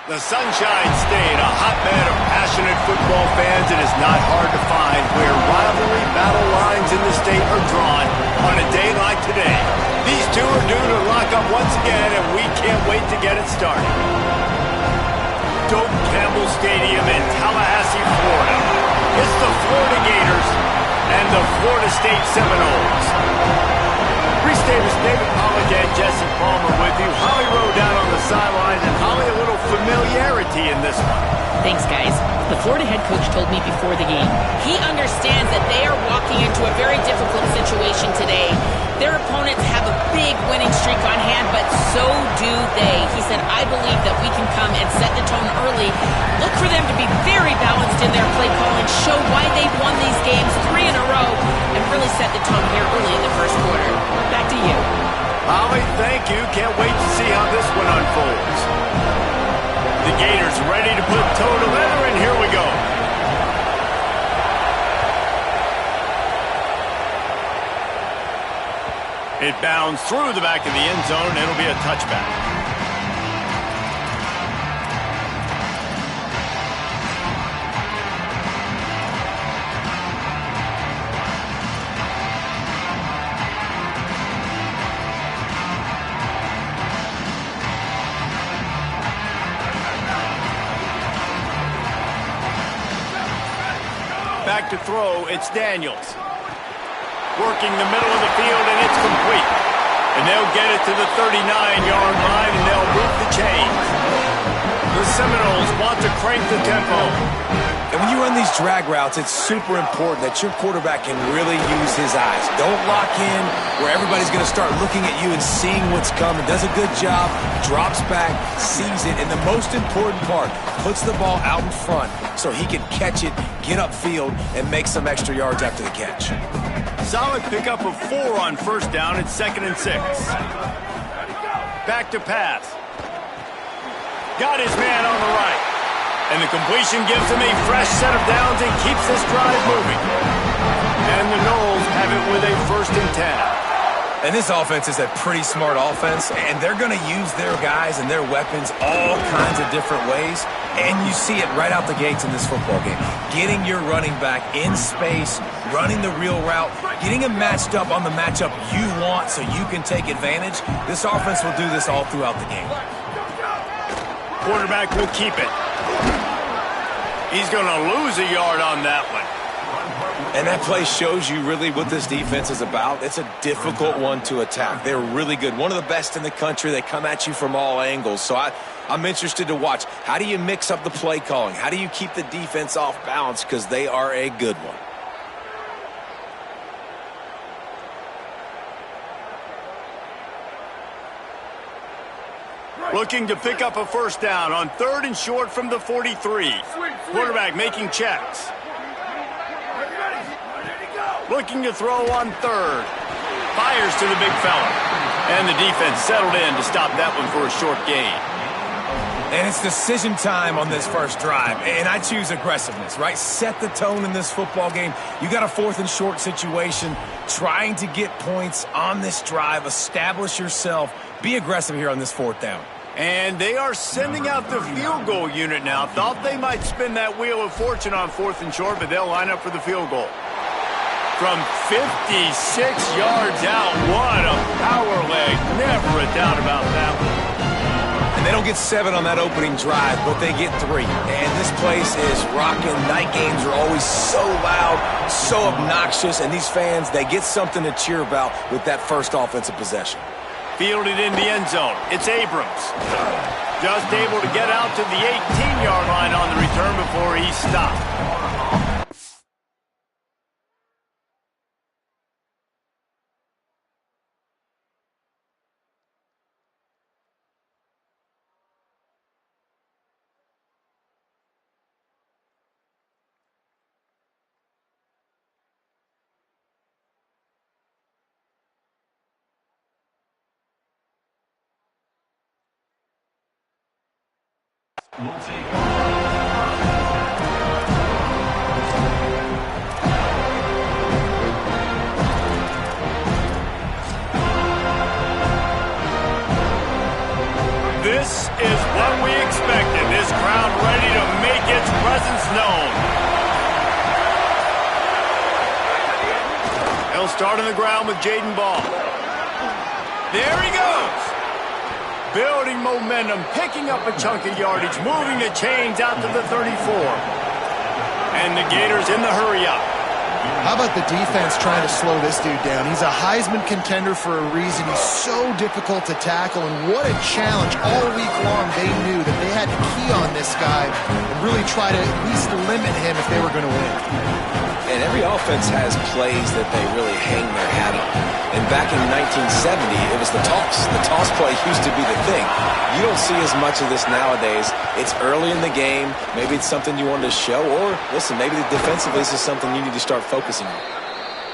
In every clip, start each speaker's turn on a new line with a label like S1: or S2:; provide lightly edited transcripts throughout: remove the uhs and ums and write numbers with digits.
S1: The Sunshine State, a hotbed of passionate football fans, it is not hard to find where rivalry battle lines in the state are drawn on a day like today. These two are due to lock up once again, and we can't wait to get it started. Doak Campbell Stadium in Tallahassee, Florida. It's the Florida Gators and the Florida State Seminoles. Free-Staters David Pollack and Jesse Palmer with you. Holly Rowe down on the sidelines, and Holly, a little familiarity in this one.
S2: Thanks, guys. The Florida head coach told me before the game, he understands that they are walking into a very difficult situation today. Their opponents have a big winning streak on hand, but so do they. He said, I believe that we can come and set the tone early. Look for them to be very balanced in their play call and show why they've won these games 3 in a row and really set the tone here early in the first quarter. Back to you.
S1: Holly, thank you. Can't wait to see how this one unfolds. The Gators ready to put toe to leather, and here we go. It bounds through the back of the end zone, and it'll be a touchback. Back to throw, it's Daniels. Working the middle of the field, and it's complete. And they'll get it to the 39-yard line, and they'll move the chains. The Seminoles want to crank the tempo.
S3: And when you run these drag routes, it's super important that your quarterback can really use his eyes. Don't lock in where everybody's going to start looking at you and seeing what's coming. Does a good job, drops back, sees it, and the most important part, puts the ball out in front so he can catch it, get upfield, and make some extra yards after the catch.
S1: Solid pickup of 4 on first down. It's 2nd and 6. Back to pass. Got his man on the right. And the completion gives him a fresh set of downs and keeps this drive moving. And the Noles have it with a 1st and 10.
S3: And this offense is a pretty smart offense, and they're going to use their guys and their weapons all kinds of different ways. And you see it right out the gates in this football game. Getting your running back in space, running the real route, getting him matched up on the matchup you want so you can take advantage. This offense will do this all throughout the game.
S1: Quarterback will keep it. He's going to lose a yard on that one.
S3: And that play shows you really what this defense is about. It's a difficult one to attack. They're really good. One of the best in the country. They come at you from all angles. So I'm interested to watch. How do you mix up the play calling? How do you keep the defense off balance? Because they are a good one.
S1: Looking to pick up a 1st down on 3rd and short from the 43. Quarterback making checks. Looking to throw on 3rd. Fires to the big fella. And the defense settled in to stop that one for a short gain.
S3: And it's decision time on this first drive. And I choose aggressiveness, right? Set the tone in this football game. You got a 4th and short situation. Trying to get points on this drive. Establish yourself. Be aggressive here on this 4th down.
S1: And they are sending out the field goal unit now. Thought they might spin that wheel of fortune on 4th and short, but they'll line up for the field goal. From 56 yards out, what a power leg. Never a doubt about that one.
S3: And they don't get 7 on that opening drive, but they get 3. And this place is rocking. Night games are always so loud, so obnoxious, and these fans, they get something to cheer about with that first offensive possession.
S1: Fielded in the end zone. It's Abrams. Just able to get out to the 18-yard line on the return before he stopped. This is what we expected. This start on the ground with Jaden Ball. There he goes. Building momentum, picking up a chunk of yardage, moving the chains out to the 34. And the Gators in the hurry-up.
S4: How about the defense trying to slow this dude down? He's a Heisman contender for a reason. He's so difficult to tackle, and what a challenge. All week long, they knew that they had to key on this guy and really try to at least limit him if they were going to win.
S3: And every offense has plays that they really hang their hat on. And back in 1970, it was the toss. The toss play used to be the thing. You don't see as much of this nowadays. It's early in the game. Maybe it's something you wanted to show. Or, listen, maybe defensively this is something you need to start focusing on.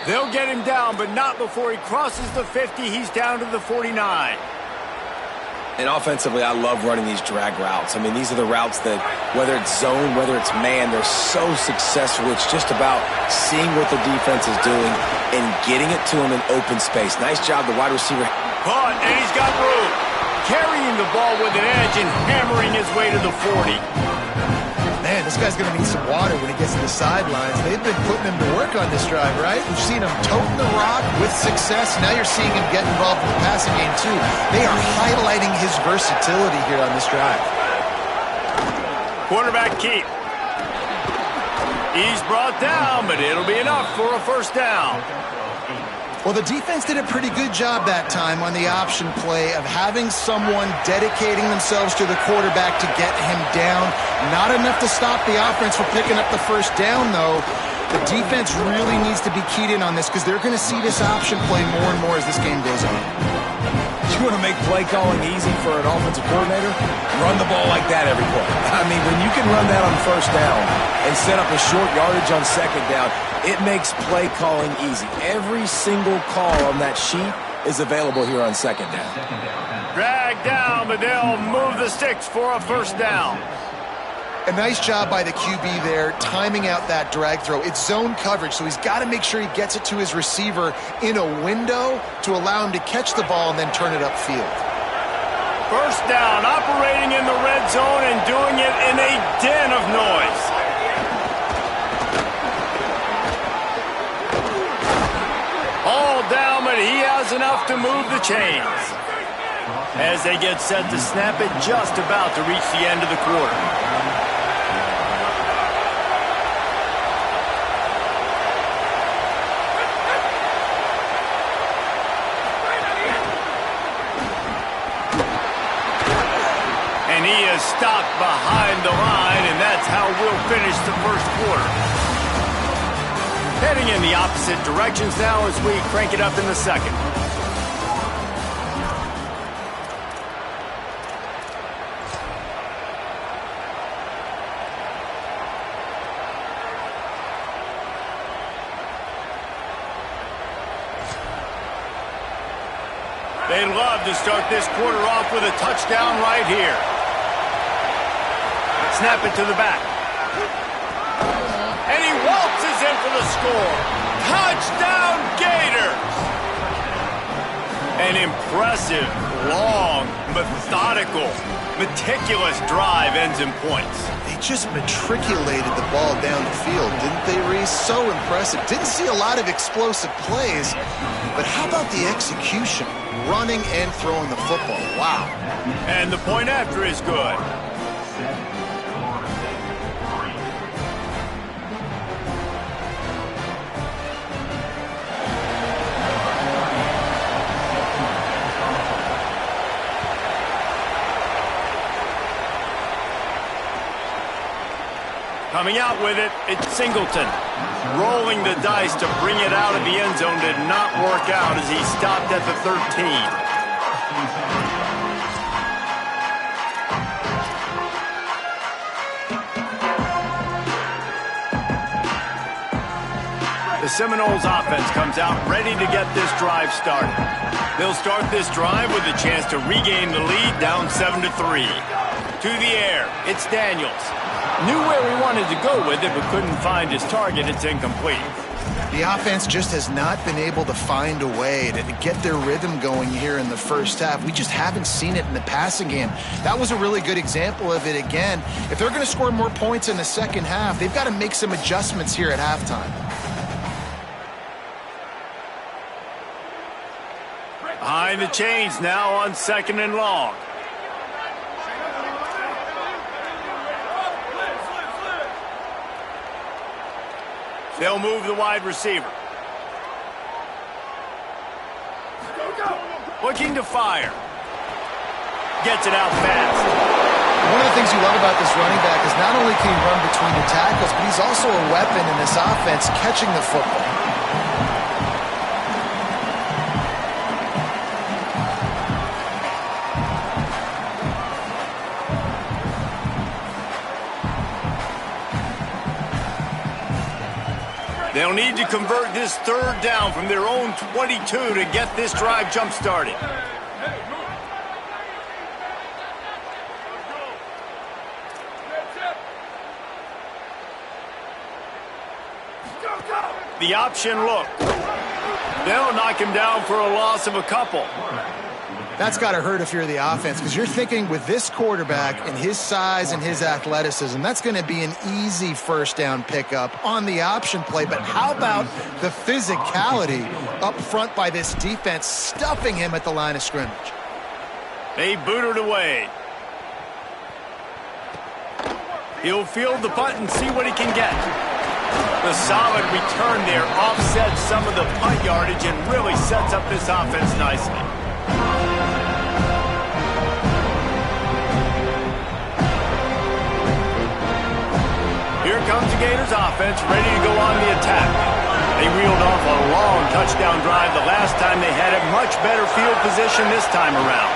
S1: They'll get him down, but not before he crosses the 50. He's down to the 49.
S3: And offensively, I love running these drag routes. I mean, these are the routes that, whether it's zone, whether it's man, they're so successful. It's just about seeing what the defense is doing and getting it to them in open space. Nice job, the wide receiver.
S1: Caught, and he's got room. Carrying the ball with an edge and hammering his way to the 40.
S4: Man, this guy's going to need some water when he gets to the sidelines. They've been putting him to work on this drive, right? We've seen him toting the rock with success. Now you're seeing him get involved in the passing game, too. They are highlighting his versatility here on this drive.
S1: Quarterback keep. He's brought down, but it'll be enough for a first down.
S4: Well, the defense did a pretty good job that time on the option play of having someone dedicating themselves to the quarterback to get him down. Not enough to stop the offense from picking up the first down, though. The defense really needs to be keyed in on this because they're going to see this option play more and more as this game goes on.
S3: You want to make play calling easy for an offensive coordinator? Run the ball like that every play. I mean, when you can run that on first down and set up a short yardage on second down, it makes play calling easy. Every single call on that sheet is available here on second down.
S1: Drag down, but they'll move the sticks for a first down.
S4: A nice job by the QB there, timing out that drag throw. It's zone coverage, so he's got to make sure he gets it to his receiver in a window to allow him to catch the ball and then turn it upfield.
S1: First down, operating in the red zone and doing it in a den of noise. All down, but he has enough to move the chains. As they get set to snap it, just about to reach the end of the quarter. And he is stopped behind the line, and that's how we'll finish the first quarter. Heading in the opposite directions now as we crank it up in the second. They'd love to start this quarter off with a touchdown right here. Snap it to the back. And he waltzes in for the score. Touchdown, Gators! An impressive, long, methodical, meticulous drive ends in points.
S4: They just matriculated the ball down the field, didn't they, Reese? So impressive. Didn't see a lot of explosive plays, but how about the execution? Running and throwing the football. Wow.
S1: And the point after is good. Coming out with it, it's Singleton. Rolling the dice to bring it out of the end zone did not work out as he stopped at the 13. The Seminoles offense comes out ready to get this drive started. They'll start this drive with a chance to regain the lead down 7-3. To the air, it's Daniels. Knew where he wanted to go with it, but couldn't find his target. It's incomplete.
S4: The offense just has not been able to find a way to get their rhythm going here in the first half. We just haven't seen it in the passing game. That was a really good example of it again. If they're going to score more points in the second half, they've got to make some adjustments here at halftime.
S1: Trying to change now on 2nd and long. They'll move the wide receiver. Looking to fire. Gets it out fast.
S4: One of the things you love about this running back is not only can he run between the tackles, but he's also a weapon in this offense catching the football.
S1: They'll need to convert this 3rd down from their own 22 to get this drive jump-started. The option look. They'll knock him down for a loss of a couple.
S4: That's got to hurt if you're the offense, because you're thinking with this quarterback and his size and his athleticism, that's going to be an easy 1st down pickup on the option play. But how about the physicality up front by this defense, stuffing him at the line of scrimmage?
S1: They boot it away. He'll field the punt and see what he can get. The solid return there offsets some of the punt yardage and really sets up this offense nicely. Here comes the Gators offense, ready to go on the attack. They reeled off a long touchdown drive the last time they had it. Much better field position this time around.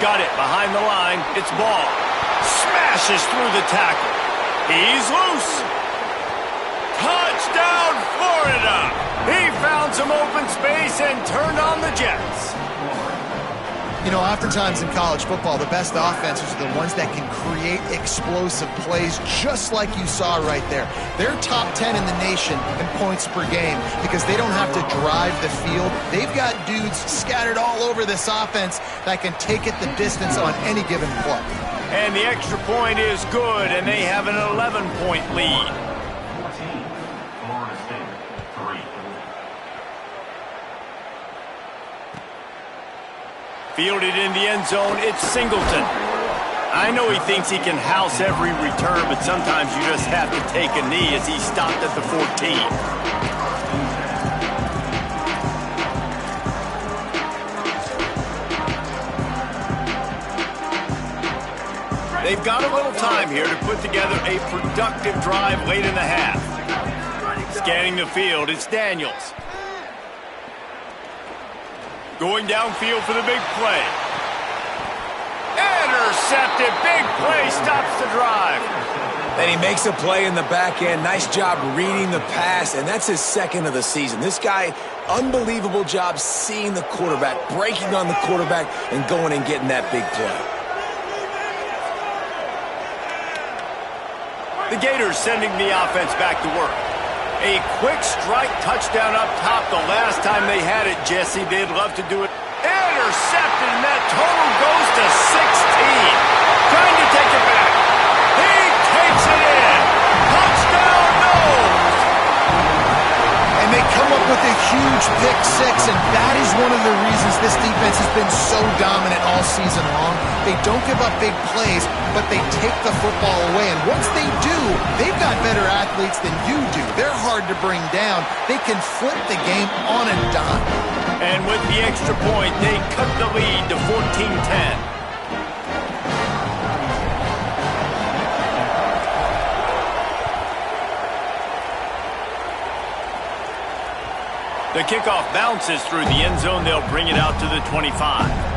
S1: Got it behind the line. It's Ball. Smashes through the tackle. He's loose. Touchdown, Florida! He found some open space and turned on the Jets.
S4: You know, oftentimes in college football, the best offenses are the ones that can create explosive plays, just like you saw right there. They're top 10 in the nation in points per game because they don't have to drive the field. They've got dudes scattered all over this offense that can take it the distance on any given play.
S1: And the extra point is good, and they have an 11-point lead. Fielded in the end zone, it's Singleton. I know he thinks he can house every return, but sometimes you just have to take a knee as he stopped at the 14. They've got a little time here to put together a productive drive late in the half. Scanning the field, it's Daniels. Going downfield for the big play. Intercepted. Big play stops the drive.
S3: And he makes a play in the back end. Nice job reading the pass, and that's his 2nd of the season. This guy, unbelievable job seeing the quarterback, breaking on the quarterback, and going and getting that big play.
S1: The Gators sending the offense back to work. A quick strike touchdown up top the last time they had it, Jesse. They'd love to do it. Intercepted, and that total goes to 16. Trying to take it back. He takes it in. Touchdown, Noles.
S4: And they come up with a huge pick 6, and that is one of the reasons this defense has been so dominant all season long. They don't give up big plays, but they take the football away. And once they do, they've got better athletes than you do. They're hard to bring down. They can flip the game on a dime.
S1: And with the extra point, they cut the lead to 14-10. The kickoff bounces through the end zone. They'll bring it out to the 25.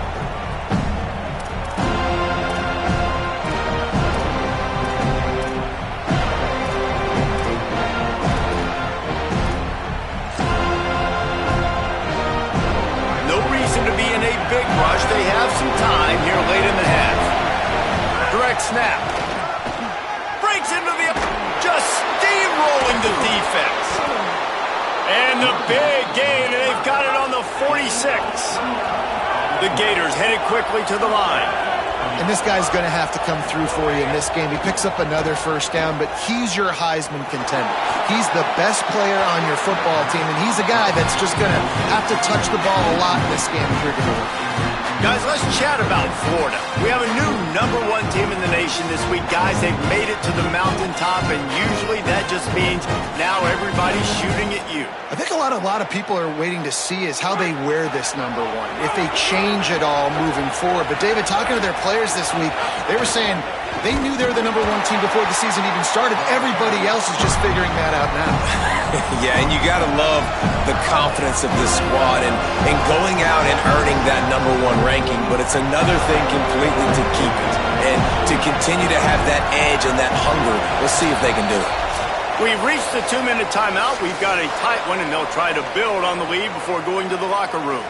S1: Big rush. They have some time here late in the half. Direct snap. Breaks into the... Just steamrolling the defense. And the big gain. They've got it on the 46. The Gators headed quickly to the line.
S4: And this guy's going to have to come through for you in this game. He picks up another first down, but he's your Heisman contender. He's the best player on your football team, and he's a guy that's just going to have to touch the ball a lot in this game if you're going to win.
S1: Guys, let's chat about Florida. We have a new #1 team in the nation this week. Guys, they've made it to the mountaintop, and usually that just means now everybody's shooting at you.
S4: I think a lot of people are waiting to see is how they wear this #1, if they change it all moving forward. But, David, talking to their players this week, they were saying they knew they were the #1 team before the season even started. Everybody else is just figuring that out now.
S3: Yeah, and you got to love the confidence of this squad and going out and earning that #1 ranking. But it's another thing completely to keep it and to continue to have that edge and that hunger. We'll see if they can do it.
S1: We've reached the 2-minute timeout. We've got a tight one, and they'll try to build on the lead before going to the locker room.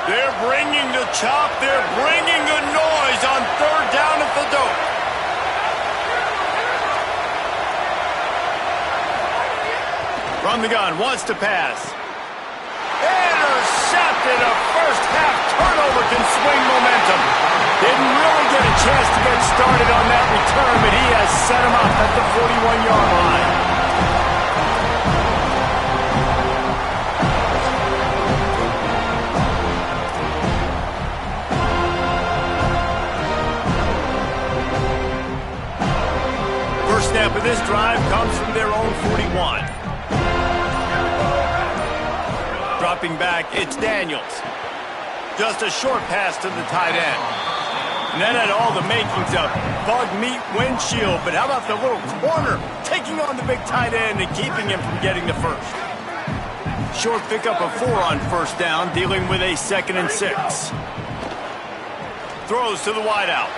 S1: They're bringing the chop. They're bringing the noise on 3rd down at the dope. From the gun, wants to pass. Intercepted. A first-half turnover can swing momentum. Didn't really get a chance to get started on that return, but he has set him up at the 41-yard line. First snap of this drive comes from their own 41. Dropping back, it's Daniels. Just a short pass to the tight end. And that had all the makings of bug meat windshield, but how about the little corner taking on the big tight end and keeping him from getting the first? Short pickup of 4 on first down, dealing with a 2nd and 6. Throws to the wideout.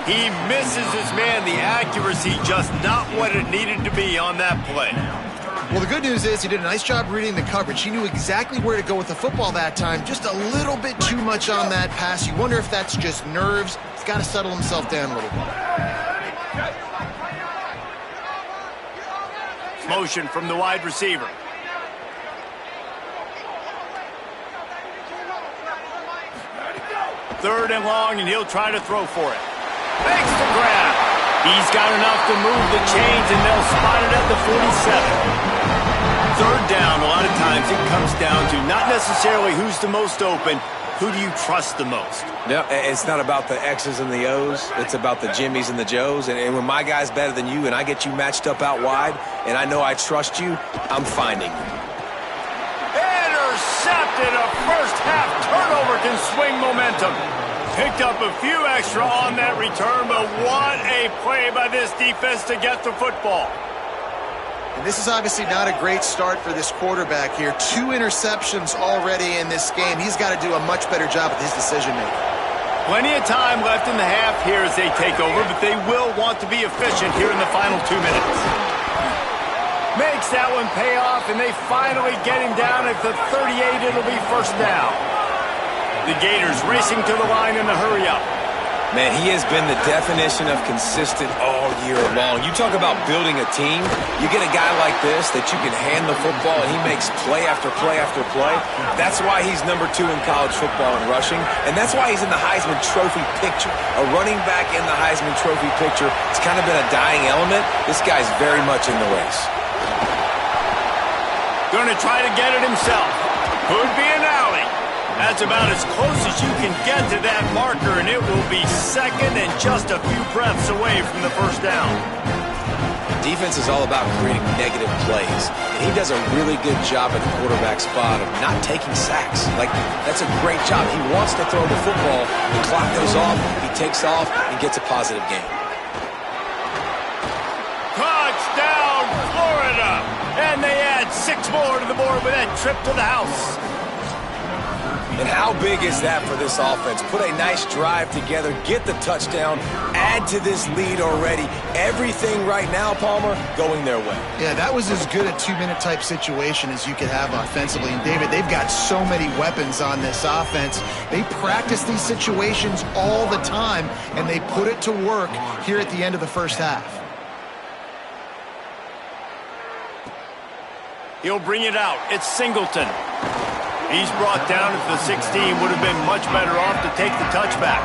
S1: He misses his man. The accuracy just not what it needed to be on that play.
S4: Well, the good news is he did a nice job reading the coverage. He knew exactly where to go with the football that time. Just a little bit too much on that pass. You wonder if that's just nerves. He's got to settle himself down a little bit.
S1: Motion from the wide receiver. Third and long, and he'll try to throw for it. Makes the grab. He's got enough to move the chains, and they'll spot it at the 47. Third down, a lot of times it comes down to not necessarily who's the most open, who do you trust the most?
S3: No, it's not about the X's and the O's. It's about the Jimmys and the Joes. And when my guy's better than you and I get you matched up out wide and I know I trust you, I'm finding you.
S1: Intercepted. A first-half turnover can swing momentum. Picked up a few extra on that return, but what a play by this defense to get the football.
S4: And this is obviously not a great start for this quarterback here. 2 interceptions already in this game. He's got to do a much better job with his decision-making.
S1: Plenty of time left in the half here as they take over, but they will want to be efficient here in the final 2 minutes. Makes that one pay off, and they finally get him down at the 38. It'll be first down. The Gators racing to the line in the hurry-up.
S3: Man, he has been the definition of consistent all year long. You talk about building a team, you get a guy like this that you can hand the football and he makes play after play after play. That's why he's #2 in college football in rushing, and that's why he's in the Heisman Trophy picture. A running back in the Heisman Trophy picture. It's kind of been a dying element. This guy's very much in the race.
S1: Going to try to get it himself. Could be an alley. That's about as close as you can get to that marker, and it will be 2nd and just a few breaths away from the first down.
S3: Defense is all about creating negative plays, and he does a really good job at the quarterback spot of not taking sacks. Like, that's a great job. He wants to throw the football. The clock goes off, he takes off, and gets a positive gain.
S1: Touchdown, Florida! And they add 6 more to the board with that trip to the house.
S3: And how big is that for this offense? Put a nice drive together, get the touchdown, add to this lead already. Everything right now, Palmer, going their way.
S4: Yeah, that was as good a 2-minute type situation as you could have offensively. And, David, they've got so many weapons on this offense. They practice these situations all the time, and they put it to work here at the end of the first half.
S1: He'll bring it out. It's Singleton. He's brought down at the 16. Would have been much better off to take the touchback.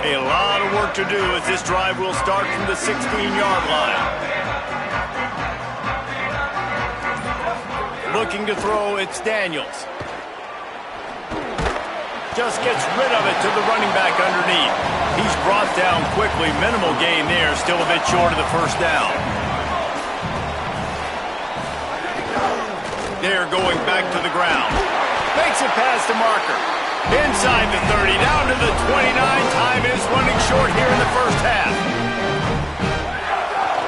S1: A lot of work to do as this drive will start from the 16-yard line. Looking to throw, it's Daniels. Just gets rid of it to the running back underneath. He's brought down quickly. Minimal gain there, still a bit short of the first down. They're going back to the ground. Makes it past the marker. Inside the 30, down to the 29. Time is running short here in the first half.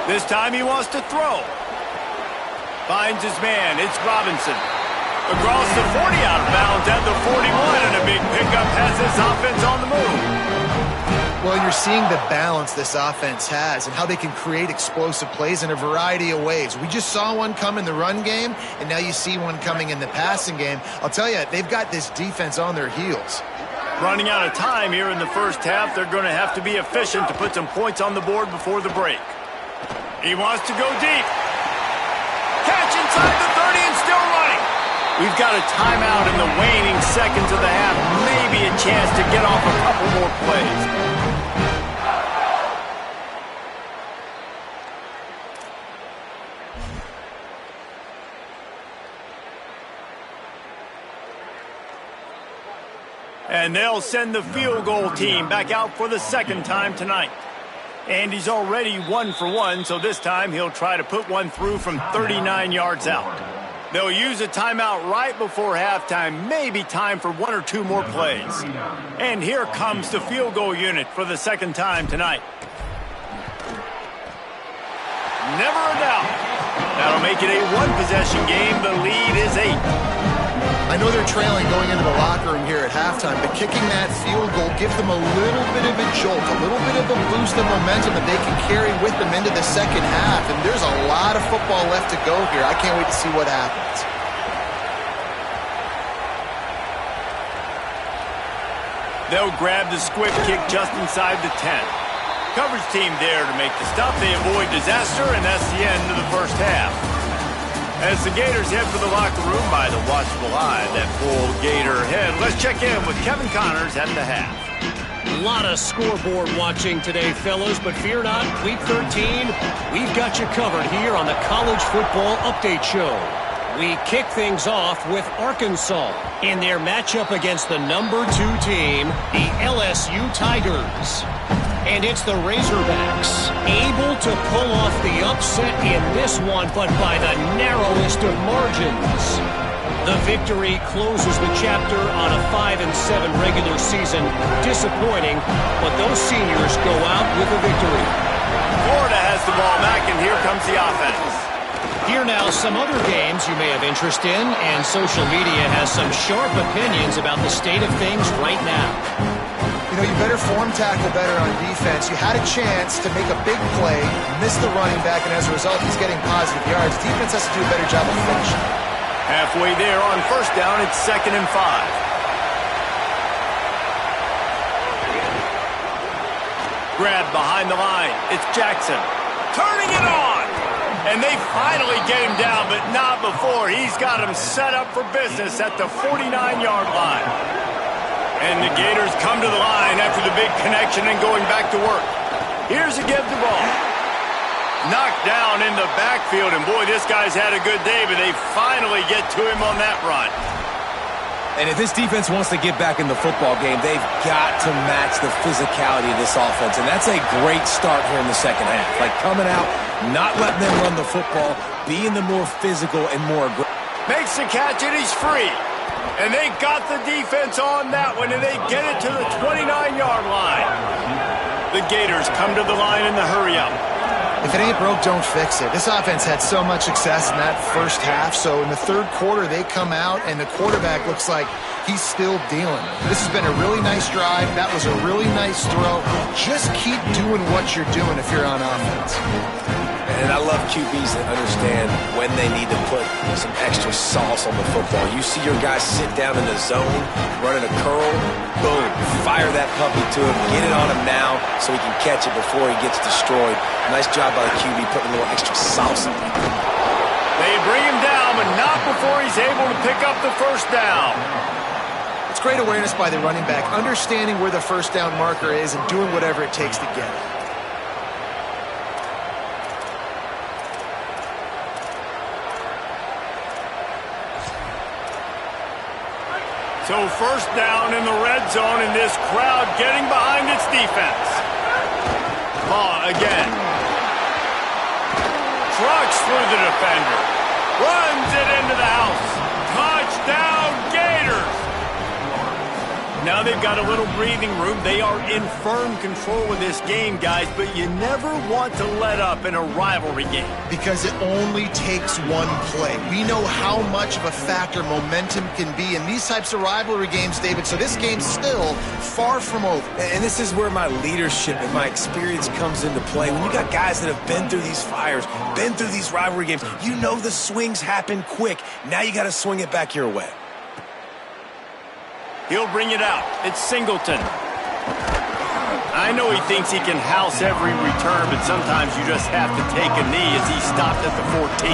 S1: This time he wants to throw. Finds his man. It's Robinson. Across the 40, out of bounds at the 41, and a big pickup has this offense on the move.
S4: Well, you're seeing the balance this offense has and how they can create explosive plays in a variety of ways. We just saw one come in the run game, and now you see one coming in the passing game. I'll tell you, they've got this defense on their heels.
S1: Running out of time here in the first half, they're going to have to be efficient to put some points on the board before the break. He wants to go deep. Catch inside the 30 and still running. We've got a timeout in the waning seconds of the half. Maybe a chance to get off a couple more plays. And they'll send the field goal team back out for the second time tonight. And he's already 1 for 1, so this time he'll try to put one through from 39 yards out. They'll use a timeout right before halftime, maybe time for 1 or 2 more plays. And here comes the field goal unit for the second time tonight. Never a doubt. That'll make it a 1-possession game. The lead is 8.
S4: I know they're trailing going into the locker room here at halftime, but kicking that field goal gives them a little bit of a jolt, a little bit of a boost of momentum that they can carry with them into the second half. And there's a lot of football left to go here. I can't wait to see what happens.
S1: They'll grab the squiff kick just inside the 10. Coverage team there to make the stop. They avoid disaster, and that's the end of the first half. As the Gators head for the locker room by the watchful eye, that full Gator head. Let's check in with Kevin Connors at the half.
S5: A lot of scoreboard watching today, fellas, but fear not, Week 13, we've got you covered here on the College Football Update Show. We kick things off with Arkansas in their matchup against the number 2 team, the LSU Tigers. And it's the Razorbacks, able to pull off the upset in this one, but by the narrowest of margins. The victory closes the chapter on a 5-7 regular season. Disappointing, but those seniors go out with a victory.
S1: Florida has the ball back, and here comes the offense.
S5: Here now some other games you may have interest in, and social media has some sharp opinions about the state of things right now.
S4: You know, you better form tackle better on defense. You had a chance to make a big play, miss the running back, and as a result, he's getting positive yards. Defense has to do a better job of finishing.
S1: Halfway there on first down, it's 2nd and 5. Grab behind the line. It's Jackson. Turning it on. And they finally get him down, but not before. He's got him set up for business at the 49-yard line. And the Gators come to the line after the big connection and going back to work. Here's a give the ball. Knocked down in the backfield, and boy, this guy's had a good day, but they finally get to him on that run.
S3: And if this defense wants to get back in the football game, they've got to match the physicality of this offense. And that's a great start here in the second half. Like coming out, not letting them run the football, being the more physical and more aggressive.
S1: Makes the catch, and he's free. And they got the defense on that one, and they get it to the 29-yard line. The Gators come to the line in the hurry-up.
S4: If it ain't broke, don't fix it. This offense had so much success in that first half, so in the third quarter, they come out, and the quarterback looks like he's still dealing. This has been a really nice drive. That was a really nice throw. Just keep doing what you're doing if you're on offense.
S3: And I love QBs that understand when they need to put some extra sauce on the football. You see your guys sit down in the zone, running a curl, boom, fire that puppy to him, get it on him now so he can catch it before he gets destroyed. Nice job by the QB putting a little extra sauce on it.
S1: They bring him down, but not before he's able to pick up the first down.
S4: It's great awareness by the running back, understanding where the first down marker is and doing whatever it takes to get it.
S1: So first down in the red zone, and this crowd getting behind its defense. Again. Trucks through the defender. Runs it into the house. Touchdown, Gators! Now they've got a little breathing room. They are in firm control of this game, guys, but you never want to let up in a rivalry game.
S4: Because it only takes one play. We know how much of a factor momentum can be in these types of rivalry games, David, so this game's still far from over.
S3: And this is where my leadership and my experience comes into play. When you got guys that have been through these fires, been through these rivalry games, you know the swings happen quick. Now you got to swing it back your way.
S1: He'll bring it out. It's Singleton. I know he thinks he can house every return, but sometimes you just have to take a knee as he stopped at the 14.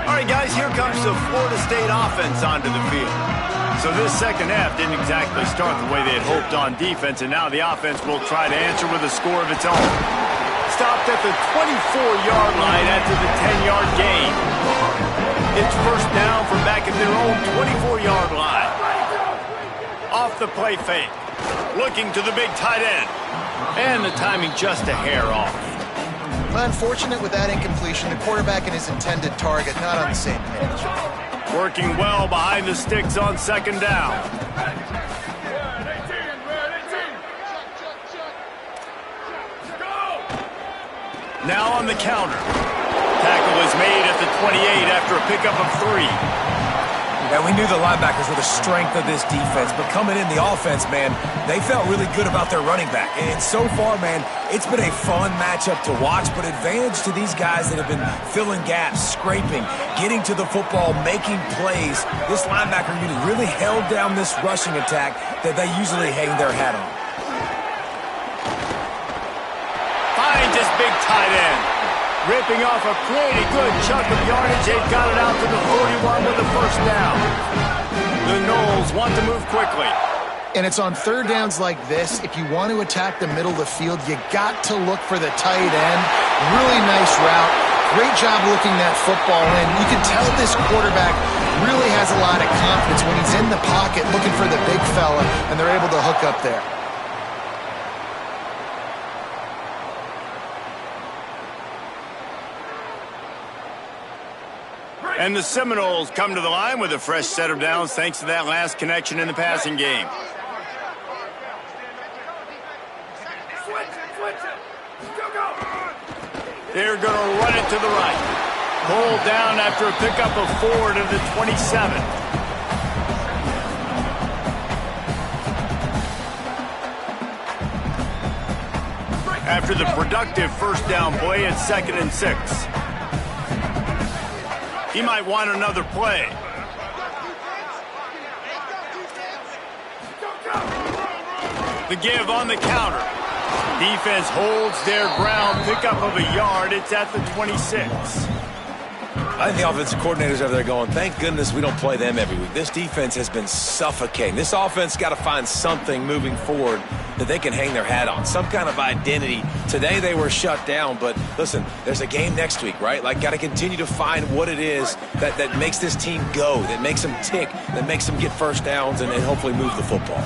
S1: All right, guys, here comes the Florida State offense onto the field. So this second half didn't exactly start the way they had hoped on defense, and now the offense will try to answer with a score of its own. Stopped at the 24-yard line after the 10-yard gain. It's first down from back at their own 24-yard line. Off the play fake. Looking to the big tight end. And the timing just a hair off.
S4: Unfortunate with that incompletion, the quarterback and his intended target not on the same page.
S1: Working well behind the sticks on second down. Now on the counter. Tackle is made at the 28 after a pickup of 3.
S3: And we knew the linebackers were the strength of this defense, but coming in the offense, man, they felt really good about their running back. And so far, man, it's been a fun matchup to watch, but advantage to these guys that have been filling gaps, scraping, getting to the football, making plays. This linebacker unit really held down this rushing attack that they usually hang their hat on.
S1: Finds this big tight end. Ripping off a pretty good chunk of yardage. They've got it out to the 41 with the first down. The Noles want to move quickly.
S4: And it's on third downs like this. If you want to attack the middle of the field, you got to look for the tight end. Really nice route. Great job looking that football in. You can tell this quarterback really has a lot of confidence when he's in the pocket looking for the big fella, and they're able to hook up there.
S1: And the Seminoles come to the line with a fresh set of downs thanks to that last connection in the passing game. They're going to run it to the right. Pulled down after a pickup of 4 to the 27. After the productive first down play, it's 2nd and 6. He might want another play. The give on the counter. Defense holds their ground. Pickup of a yard. It's at the 26.
S3: I think the offensive coordinators over there going, thank goodness we don't play them every week. This defense has been suffocating. This offense got to find something moving forward that they can hang their hat on, some kind of identity. Today they were shut down, but listen, there's a game next week, right? Like, got to continue to find what it is that makes this team go, that makes them tick, that makes them get first downs and hopefully move the football.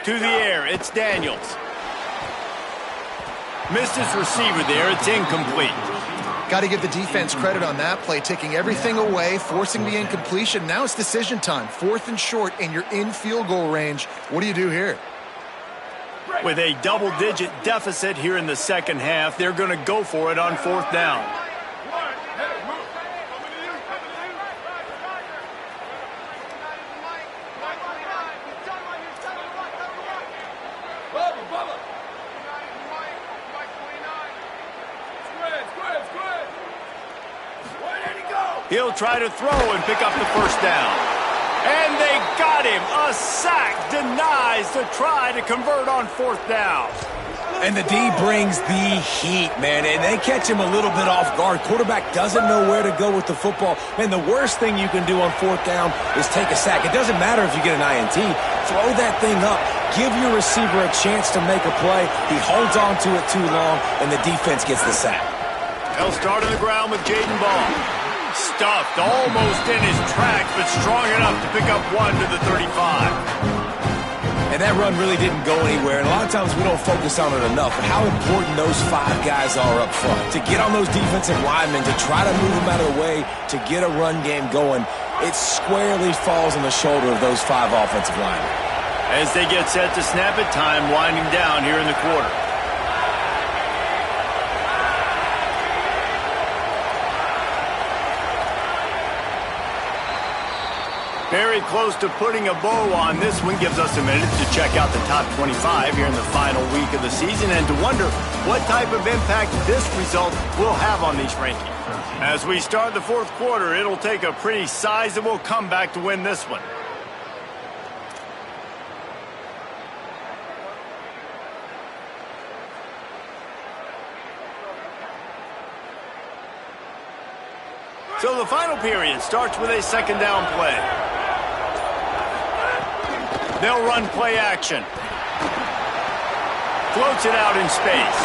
S1: To the air, it's Daniels. Missed his receiver there. It's incomplete.
S4: Got to give the defense credit on that play, taking everything away, forcing the incompletion. Now it's decision time. 4th and short, and you're in field goal range. What do you do here?
S1: With a double-digit deficit here in the second half, they're going to go for it on fourth down. He'll try to throw and pick up the first down. And they got him. A sack denies the try to convert on fourth down.
S3: And the D brings the heat, man, and they catch him a little bit off guard. Quarterback doesn't know where to go with the football. Man, the worst thing you can do on fourth down is take a sack. It doesn't matter if you get an INT. Throw that thing up. Give your receiver a chance to make a play. He holds on to it too long, and the defense gets the sack.
S1: They'll start on the ground with Jaden Ball. Stuffed almost in his tracks, but strong enough to pick up one to the 35.
S3: And that run really didn't go anywhere, and a lot of times we don't focus on it enough, but how important those 5 guys are up front. To get on those defensive linemen, to try to move them out of the way, to get a run game going, it squarely falls on the shoulder of those 5 offensive linemen.
S1: As they get set to snap it, time winding down here in the quarter. Very close to putting a bow on this one. Gives us a minute to check out the top 25 here in the final week of the season and to wonder what type of impact this result will have on these rankings. As we start the fourth quarter, it'll take a pretty sizable comeback to win this one. So the final period starts with a second down play. They'll run play action. Floats it out in space.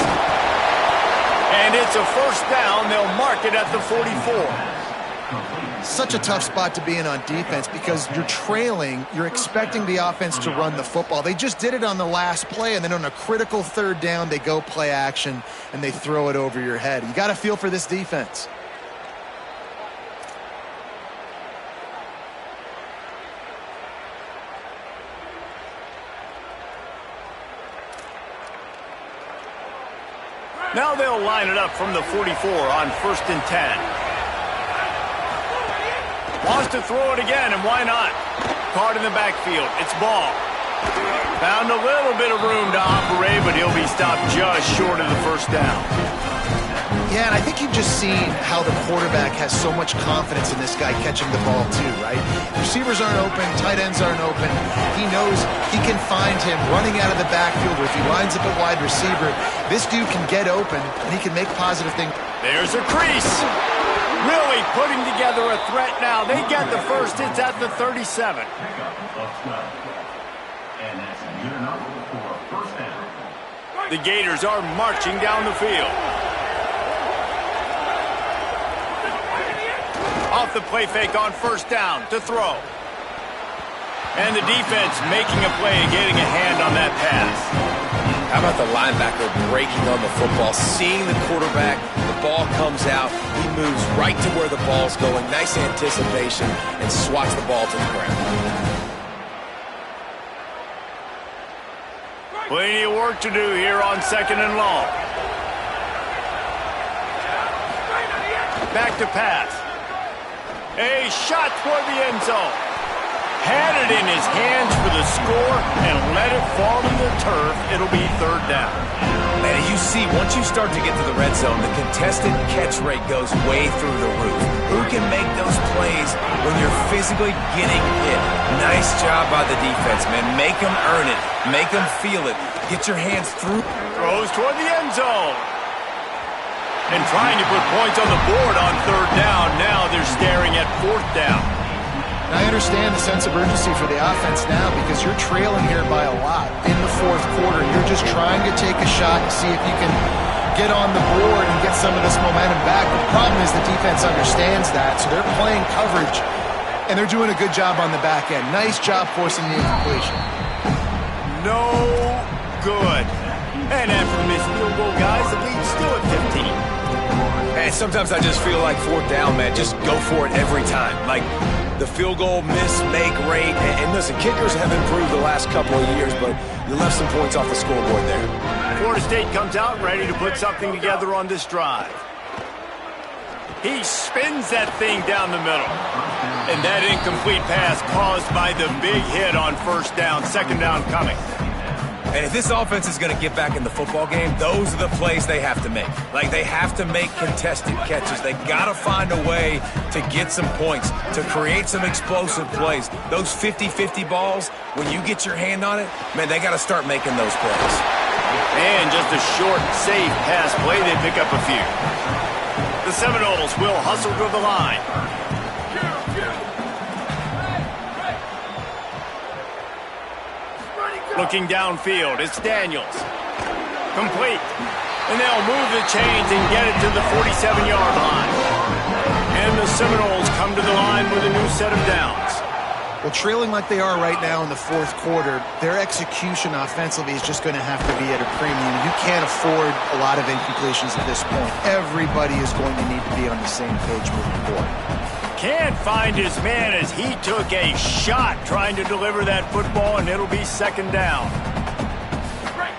S1: And it's a first down. They'll mark it at the 44.
S4: Such a tough spot to be in on defense because you're trailing. You're expecting the offense to run the football. They just did it on the last play, and then on a critical third down, they go play action, and they throw it over your head. You got to feel for this defense.
S1: Now they'll line it up from the 44 on 1st and 10. Wants to throw it again, and why not? Caught in the backfield. It's Ball. Found a little bit of room to operate, but he'll be stopped just short of the first down.
S4: Yeah, and I think you've just seen how the quarterback has so much confidence in this guy catching the ball too, right? Receivers aren't open, tight ends aren't open. He knows he can find him running out of the backfield, or if he lines up at wide receiver, this dude can get open and he can make positive things.
S1: There's a crease. Really putting together a threat now. They get the first. It's at the 37. The Gators are marching down the field. Off the play fake on first down to throw. And the defense making a play, getting a hand on that pass.
S3: How about the linebacker breaking on the football, seeing the quarterback, the ball comes out, he moves right to where the ball's going, nice anticipation, and swats the ball to the ground.
S1: Plenty of work to do here on 2nd and long. Back to pass. A shot toward the end zone. Had it in his hands for the score and let it fall to the turf. It'll be 3rd down.
S3: And as you see, once you start to get to the red zone, the contested catch rate goes way through the roof. Who can make those plays when you're physically getting hit? Nice job by the defense, man. Make them earn it. Make them feel it. Get your hands through.
S1: Throws toward the end zone. And trying to put points on the board on 3rd down. Now they're staring at 4th down.
S4: I understand the sense of urgency for the offense now because you're trailing here by a lot in the 4th quarter. You're just trying to take a shot and see if you can get on the board and get some of this momentum back. The problem is the defense understands that, so they're playing coverage, and they're doing a good job on the back end. Nice job forcing the incompletion.
S1: No good. And after the missed field goal, guys, the lead's still at 15.
S3: And sometimes I just feel like 4th down, man, just go for it every time. Like, the field goal miss-make rate. And listen, kickers have improved the last couple of years, but you left some points off the scoreboard there.
S1: Florida State comes out ready to put something together on this drive. He spins that thing down the middle. And that incomplete pass caused by the big hit on first down, second down coming.
S3: And if this offense is going to get back in the football game, those are the plays they have to make. Like, they have to make contested catches. They got to find a way to get some points, to create some explosive plays. Those 50-50 balls, when you get your hand on it, man, they got to start making those plays.
S1: And just a short, safe pass play, they pick up a few. The Seminoles will hustle to the line. Looking downfield, it's Daniels. Complete. And they'll move the chains and get it to the 47-yard line. And the Seminoles come to the line with a new set of downs.
S4: Well, trailing like they are right now in the fourth quarter, their execution offensively is just going to have to be at a premium. You can't afford a lot of incompletions at this point. Everybody is going to need to be on the same page moving forward.
S1: Can't find his man as he took a shot trying to deliver that football, and it'll be second down.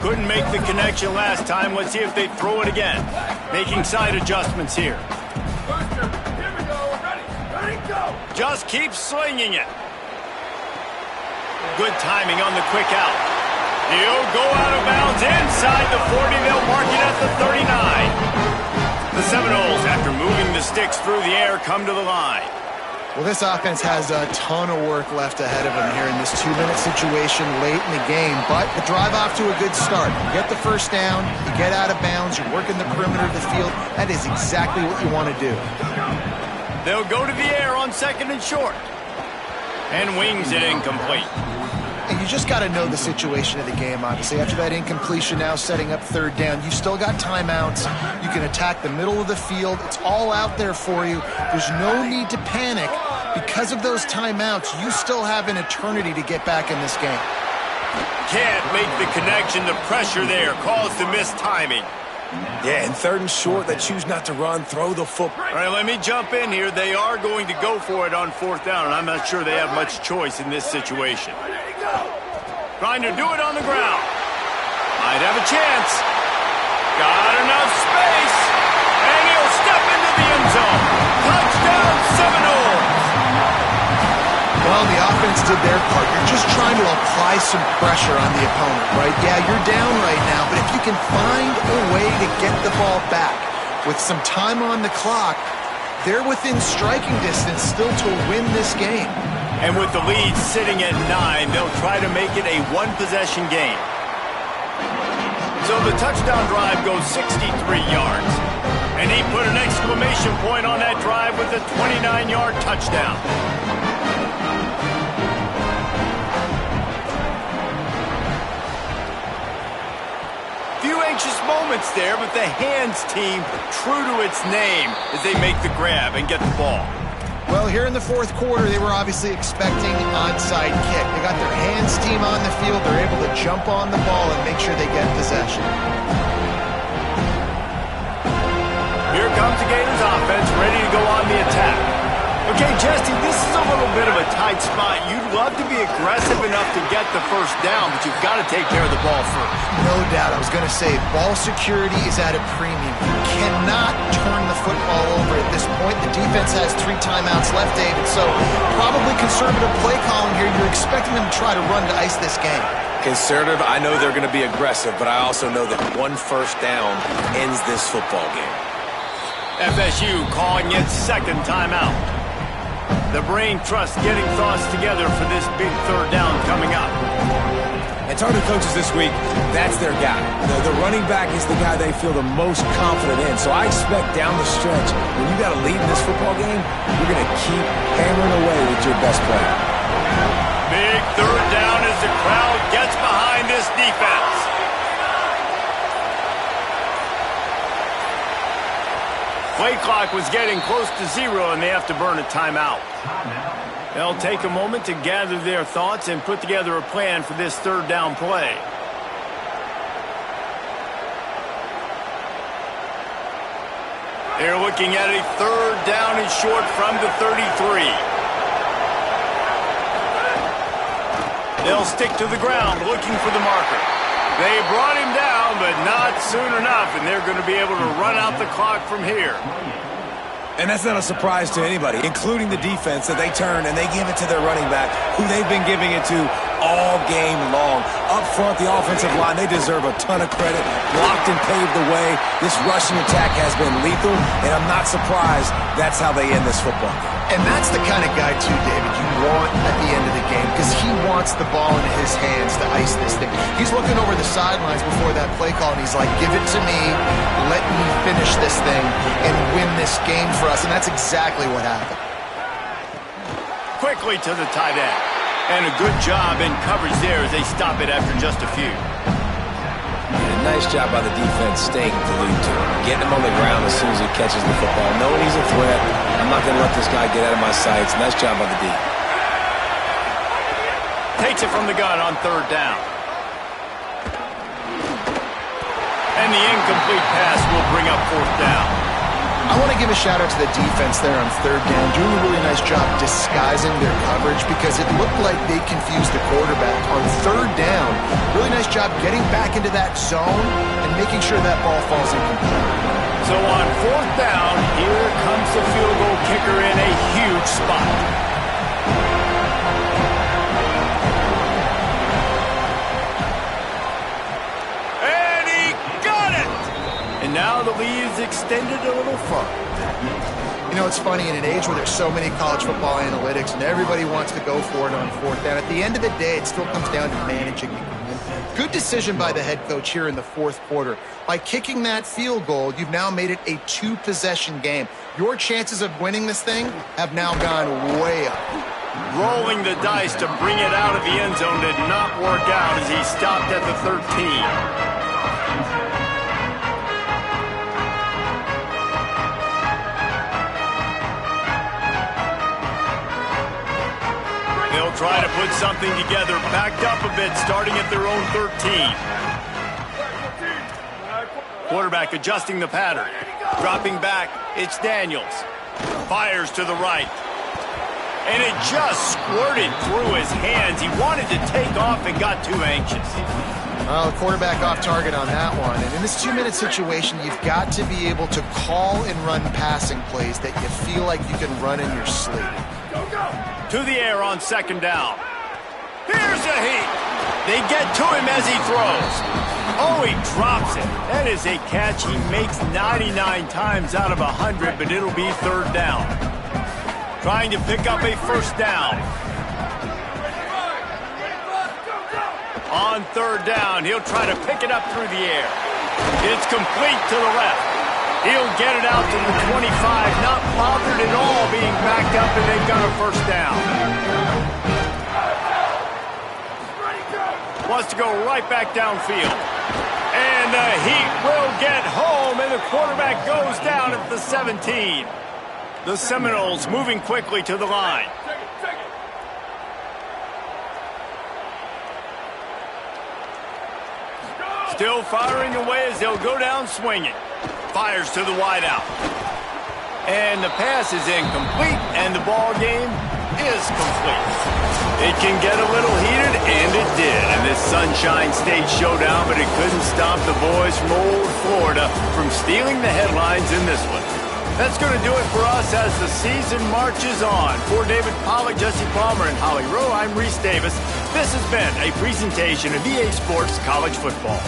S1: Couldn't make the connection last time. Let's see if they throw it again. Making side adjustments here.
S6: Here we go. Ready, go.
S1: Just keep slinging it. Good timing on the quick out. He'll go out of bounds inside the 40. They'll mark it at the 39. The Seminoles, after moving the sticks through the air, come to the line.
S4: Well, this offense has a ton of work left ahead of them here in this 2-minute situation late in the game, but the drive off to a good start. You get the first down, you get out of bounds, you're working the perimeter of the field. That is exactly what you want to do.
S1: They'll go to the air on second and short. And wings it incomplete.
S4: And you just got to know the situation of the game, obviously. After that incompletion, now setting up third down, you still got timeouts. You can attack the middle of the field. It's all out there for you. There's no need to panic. Because of those timeouts, you still have an eternity to get back in this game.
S1: Can't make the connection. The pressure there caused the missed timing.
S3: Yeah, and third and short, they choose not to run, throw the football.
S1: All right, let me jump in here. They are going to go for it on fourth down, and I'm not sure they have much choice in this situation. Trying to do it on the ground. Might have a chance. Got enough space. And he'll step into the end zone. Touchdown, Seminoles.
S4: Well, the offense did their part. You're just trying to apply some pressure on the opponent, right? Yeah, you're down right now, but if you can find a way to get the ball back with some time on the clock, they're within striking distance still to win this game.
S1: And with the lead sitting at 9, they'll try to make it a one-possession game. So the touchdown drive goes 63 yards. And he put an exclamation point on that drive with a 29-yard touchdown. Few anxious moments there, but the hands team true to its name as they make the grab and get the ball.
S4: Well, here in the fourth quarter, they were obviously expecting onside kick. They got their hands team on the field. They're able to jump on the ball and make sure they get possession.
S1: Here comes the Gators offense, ready to go on the attack. Okay, Jesse, this is a little bit of a tight spot. You'd love to be aggressive enough to get the first down, but you've got to take care of the ball first.
S4: No doubt. I was going to say, ball security is at a premium. You cannot turn the football over at this point. The defense has 3 timeouts left, David, so probably conservative play calling here. You're expecting them to try to run to ice this game.
S3: Conservative, I know they're going to be aggressive, but I also know that one first down ends this football game.
S1: FSU calling its second timeout. The brain trust getting thoughts together for this big third down coming up.
S3: And talking to coaches this week, that's their guy. The running back is the guy they feel the most confident in. So I expect down the stretch, when you got to lead in this football game, you're going to keep hammering away with your best player.
S1: Big third down as the crowd gets behind this defense. Play clock was getting close to 0, and they have to burn a timeout. They'll take a moment to gather their thoughts and put together a plan for this third down play. They're looking at a third down and short from the 33. They'll stick to the ground looking for the marker. They brought him down, but not soon enough, and they're going to be able to run out the clock from here.
S3: And that's not a surprise to anybody, including the defense, that they turn and they give it to their running back, who they've been giving it to all game long. Up front, the offensive line, they deserve a ton of credit. Blocked and paved the way. This rushing attack has been lethal, and I'm not surprised that's how they end this football game.
S4: And that's the kind of guy, too, David, you want at the end of the game, because he wants the ball in his hands to ice this thing. He's looking over the sidelines before that play call, and he's like, give it to me, let me finish this thing, and win this game for us. And that's exactly what happened.
S1: Quickly to the tight end. And a good job in coverage there as they stop it after just a few.
S3: And a nice job by the defense staying glued to him. Getting him on the ground as soon as he catches the football. Knowing he's a threat, I'm not going to let this guy get out of my sights. Nice job by the D.
S1: Takes it from the gun on third down. And the incomplete pass will bring up fourth down.
S4: I want to give a shout-out to the defense there on third down, doing a really nice job disguising their coverage because it looked like they confused the quarterback. On third down, really nice job getting back into that zone and making sure that ball falls incomplete.
S1: So on fourth down, here comes the field goal kicker in a huge spot. Now the lead is extended a little further.
S4: You know, it's funny, in an age where there's so many college football analytics and everybody wants to go for it on fourth down, at the end of the day, it still comes down to managing the game. Good decision by the head coach here in the fourth quarter. By kicking that field goal, you've now made it a two-possession game. Your chances of winning this thing have now gone way up.
S1: Rolling the dice to bring it out of the end zone did not work out as he stopped at the 13. They'll try to put something together, backed up a bit, starting at their own 13. Quarterback adjusting the pattern. Dropping back, it's Daniels. Fires to the right. And it just squirted through his hands. He wanted to take off and got too anxious.
S4: Well, the quarterback off target on that one. And in this two-minute situation, you've got to be able to call and run passing plays that you feel like you can run in your sleep.
S1: To the air on second down. Here's a heat. They get to him as he throws. Oh, he drops it. That is a catch he makes 99 times out of 100, but it'll be third down. Trying to pick up a first down. On third down, he'll try to pick it up through the air. It's complete to the left. He'll get it out to the 25, not bothered at all being backed up, and they've got a first down. Wants to go right back downfield. And the Heat will get home, and the quarterback goes down at the 17. The Seminoles moving quickly to the line. Still firing away as they'll go down swinging. Fires to the wideout. And the pass is incomplete, and the ball game is complete. It can get a little heated, and it did in this Sunshine State showdown, but it couldn't stop the boys from old Florida from stealing the headlines in this one. That's going to do it for us as the season marches on. For David Pollack, Jesse Palmer, and Holly Rowe, I'm Reese Davis. This has been a presentation of EA Sports College Football.